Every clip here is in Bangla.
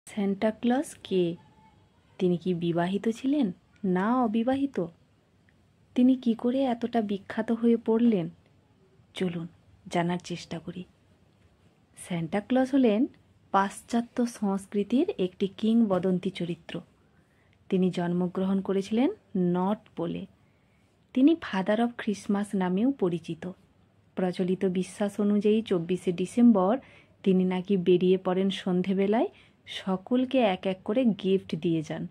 সান্টা ক্লজ কে? তিনি কি বিবাহিত ছিলেন না অবিবাহিত? তিনি কি করে এতটা বিখ্যাত হয়ে পড়লেন? চলুন জানার চেষ্টা করি। সান্টা ক্লজ হলেন পাশ্চাত্য সংস্কৃতির একটি কিংবদন্তি চরিত্র। তিনি জন্মগ্রহণ করেছিলেন নর্থ পোলে। তিনি ফাদার অফ ক্রিসমাস নামেও পরিচিত। প্রচলিত বিশ্বাস অনুযায়ী 24শে ডিসেম্বর তিনি নাকি বেরিয়ে পড়েন সন্ধেবেলায়, সকলকে এক এক করে গিফট দিয়ে যান।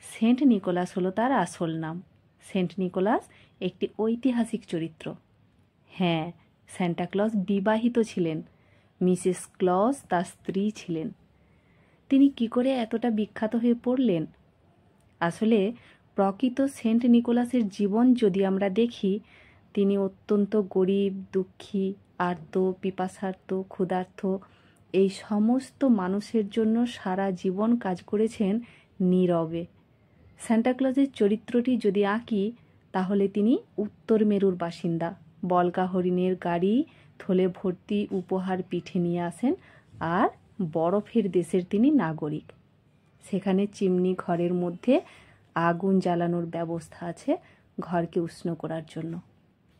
সেন্ট নিকোলাস হলো তার আসল নাম। সেন্ট নিকোলাস একটি ঐতিহাসিক চরিত্র। হ্যাঁ, সান্টা ক্লজ বিবাহিত ছিলেন। মিসেস ক্লজ তার স্ত্রী ছিলেন। তিনি কি করে এতটা বিখ্যাত হয়ে পড়লেন? আসলে প্রকৃত সেন্ট নিকোলাসের জীবন যদি আমরা দেখি, তিনি অত্যন্ত গরিব, দুঃখী, আর্ত, পিপাসার্ত, ক্ষুধার্ত এই সমস্ত মানুষের জন্য সারা জীবন কাজ করেছেন নীরবে। সান্টা ক্লজের চরিত্রটি যদি আঁকি, তাহলে তিনি উত্তর মেরুর বাসিন্দা। বলকা হরিণের গাড়ি থলে ভর্তি উপহার পিঠে নিয়ে আসেন, আর বরফের দেশের তিনি নাগরিক। সেখানে চিমনি ঘরের মধ্যে আগুন জ্বালানোর ব্যবস্থা আছে ঘরকে উষ্ণ করার জন্য,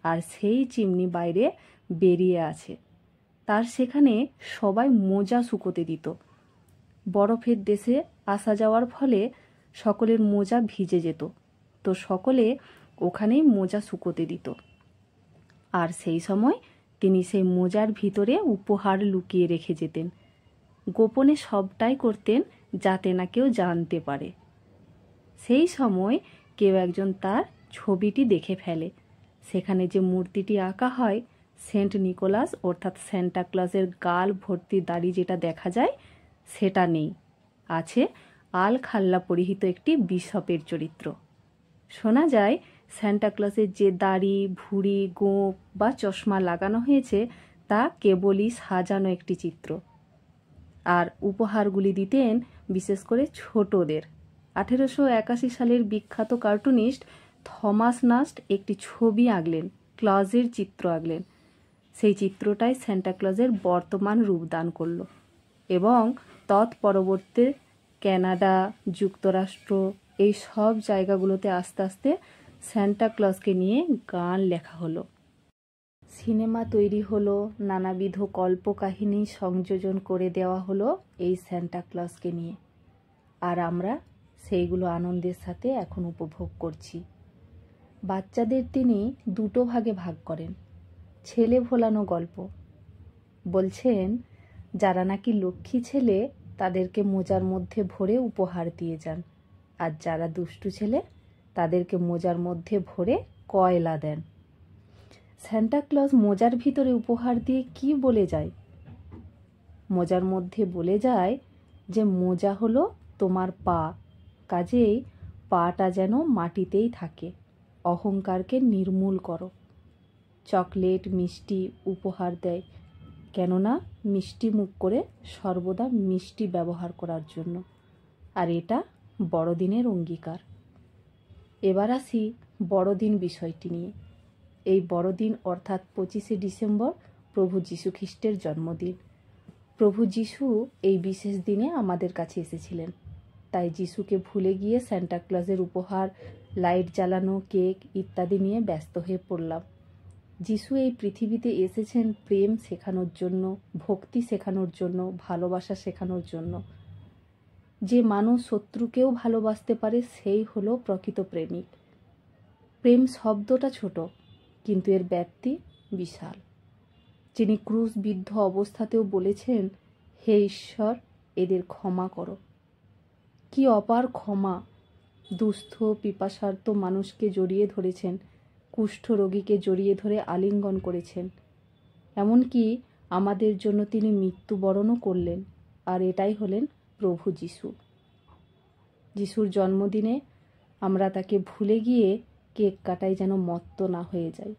আর সেই চিমনি বাইরে বেরিয়ে আছে। তার সেখানে সবাই মোজা শুকোতে দিত। বরফের দেশে আসা যাওয়ার ফলে সকলের মোজা ভিজে যেত, তো সকলে ওখানেই মোজা শুকোতে দিত। আর সেই সময় তিনি সেই মোজার ভিতরে উপহার লুকিয়ে রেখে যেতেন। গোপনে সবটাই করতেন যাতে না কেউ জানতে পারে। সেই সময় কেউ একজন তার ছবিটি দেখে ফেলে। সেখানে যে মূর্তিটি আঁকা হয়, সেন্ট নিকোলাস অর্থাৎ সান্টা ক্লজের গাল ভর্তি দাড়ি যেটা দেখা যায়, সেটা নেই। আছে আল খাল্লা পরিহিত একটি বিশপের চরিত্র। শোনা যায় সান্টা ক্লজের যে দাড়ি, ভুঁড়ি, গোঁফ বা চশমা লাগানো হয়েছে তা কেবলই সাজানো একটি চিত্র। আর উপহারগুলি দিতেন বিশেষ করে ছোটদের। 1881 সালের বিখ্যাত কার্টুনিস্ট থমাস নাস্ট একটি ছবি আঁকলেন, ক্লজের চিত্র আঁকলেন। সেই চিত্রটাই সান্টা ক্লজের বর্তমান রূপ দান করল এবং তৎপরবর্তী কানাডা, যুক্তরাষ্ট্র এই সব জায়গাগুলোতে আস্তে আস্তে সান্টা ক্লজকে নিয়ে গান লেখা হলো, সিনেমা তৈরি হলো, নানাবিধ কল্পকাহিনী সংযোজন করে দেওয়া হলো এই সান্টা ক্লজকে নিয়ে। আর আমরা সেইগুলো আনন্দের সাথে এখন উপভোগ করছি। বাচ্চাদের তিনি দুটো ভাগে ভাগ করেন, ছেলে ভোলানো গল্প। বলছেন যারা নাকি লক্ষ্মী ছেলে তাদেরকে মোজার মধ্যে ভরে উপহার দিয়ে যান, আর যারা দুষ্টু ছেলে তাদেরকে মোজার মধ্যে ভরে কয়লা দেন। সান্টা ক্লজ মোজার ভিতরে উপহার দিয়ে কি বলে যায়? মোজার মধ্যে বলে যায় যে মোজা হলো তোমার পা, কাজেই পাটা যেন মাটিতেই থাকে। অহংকারকে নির্মূল করো। চকলেট, মিষ্টি উপহার দেয়, কেননা মিষ্টি মুখ করে সর্বদা মিষ্টি ব্যবহার করার জন্য। আর এটা বড়দিনের অঙ্গীকার। এবার আসি বড়দিন বিষয়টি নিয়ে। এই বড়দিন অর্থাৎ 25শে ডিসেম্বর প্রভু যীশু খ্রিস্টের জন্মদিন। প্রভু যীশু এই বিশেষ দিনে আমাদের কাছে এসেছিলেন। তাই যীশুকে ভুলে গিয়ে সান্টা ক্লজের উপহার, লাইট জ্বালানো, কেক ইত্যাদি নিয়ে ব্যস্ত হয়ে পড়লাম। যীশু এই পৃথিবীতে এসেছেন প্রেম শেখানোর জন্য, ভক্তি শেখানোর জন্য, ভালোবাসা শেখানোর জন্য। যে মানুষ শত্রুকেও ভালোবাসতে পারে সেই হলো প্রকৃত প্রেমিক। প্রেম শব্দটা ছোট, কিন্তু এর ব্যাপ্তি বিশাল। যিনি ক্রুশবিদ্ধ অবস্থাতেও বলেছেন, হে ঈশ্বর, এদের ক্ষমা করো। কি অপার ক্ষমা! দুস্থ পিপাসার্ত মানুষকে জড়িয়ে ধরেছেন, কুষ্ঠ রোগীকে জড়িয়ে ধরে আলিঙ্গন করেছেন। এমনকি আমাদের জন্য তিনি মৃত্যুবরণও করলেন। আর এটাই হলেন প্রভু যীশু। যিশুর জন্মদিনে আমরা তাকে ভুলে গিয়ে কেক কাটাই যেন মত্ত না হয়ে যাই।